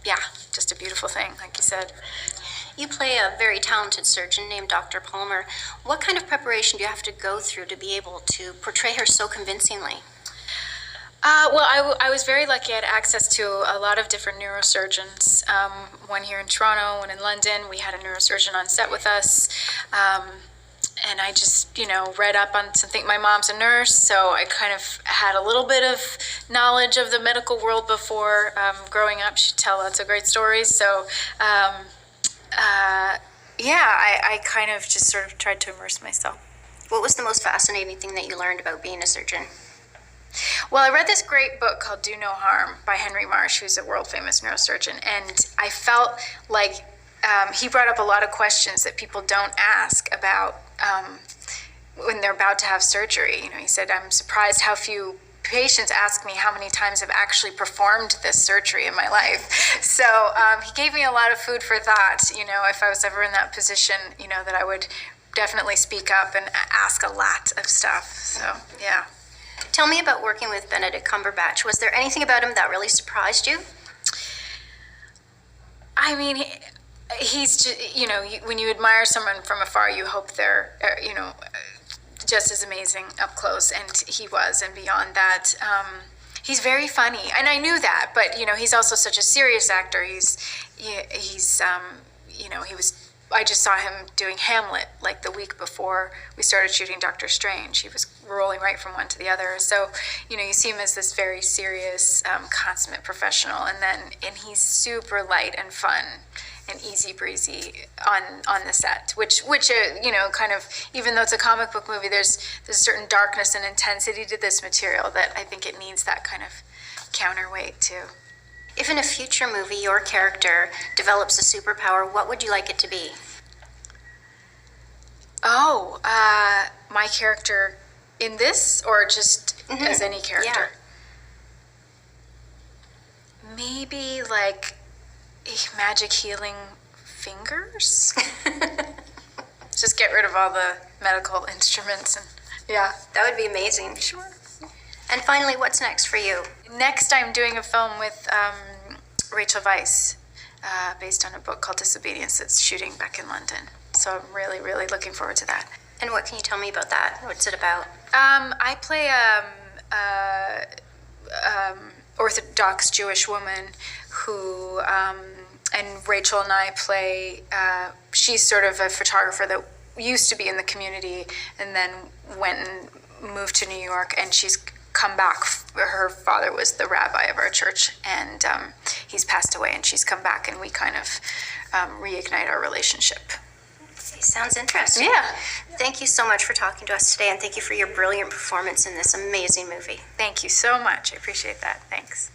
Yeah, just a beautiful thing, like you said. You play a very talented surgeon named Dr. Palmer. What kind of preparation do you have to go through to be able to portray her so convincingly? Well, I was very lucky. I had access to a lot of different neurosurgeons. One here in Toronto, one in London. We had a neurosurgeon on set with us. And I just, read up on something. My mom's a nurse, so I kind of had a little bit of knowledge of the medical world before. Growing up, she'd tell lots of great stories. So, I kind of just sort of tried to immerse myself. What was the most fascinating thing that you learned about being a surgeon? Well, I read this great book called Do No Harm by Henry Marsh, who's a world-famous neurosurgeon, and I felt like he brought up a lot of questions that people don't ask about when they're about to have surgery. He said, I'm surprised how few patients ask me how many times I've actually performed this surgery in my life. So he gave me a lot of food for thought, if I was ever in that position, that I would definitely speak up and ask a lot of stuff. So, yeah. Tell me about working with Benedict Cumberbatch. Was there anything about him that really surprised you? I mean, he's just, when you admire someone from afar, you hope they're, just as amazing up close, and he was. And beyond that, he's very funny, and I knew that. But he's also such a serious actor. He was. I just saw him doing Hamlet like the week before we started shooting Doctor Strange. He was rolling right from one to the other. So, you see him as this very serious, consummate professional, and he's super light and fun and easy breezy on the set, which kind of, even though it's a comic book movie, there's a certain darkness and intensity to this material that I think it needs that kind of counterweight too. If in a future movie your character develops a superpower, what would you like it to be? Oh, my character in this, or just as any character? Yeah. Maybe like magic healing fingers? Just get rid of all the medical instruments and yeah. That would be amazing. Sure. And finally, what's next for you? Next, I'm doing a film with Rachel Weisz, based on a book called Disobedience that's shooting back in London. So I'm really, really looking forward to that. And what can you tell me about that? What's it about? I play Orthodox Jewish woman who, and Rachel and I play, she's sort of a photographer that used to be in the community and then went and moved to New York, and she's come back. Her father was the rabbi of our church, and he's passed away, and she's come back, and we kind of reignite our relationship. Sounds interesting. Yeah. Thank you so much for talking to us today, and thank you for your brilliant performance in this amazing movie. Thank you so much. I appreciate that. Thanks.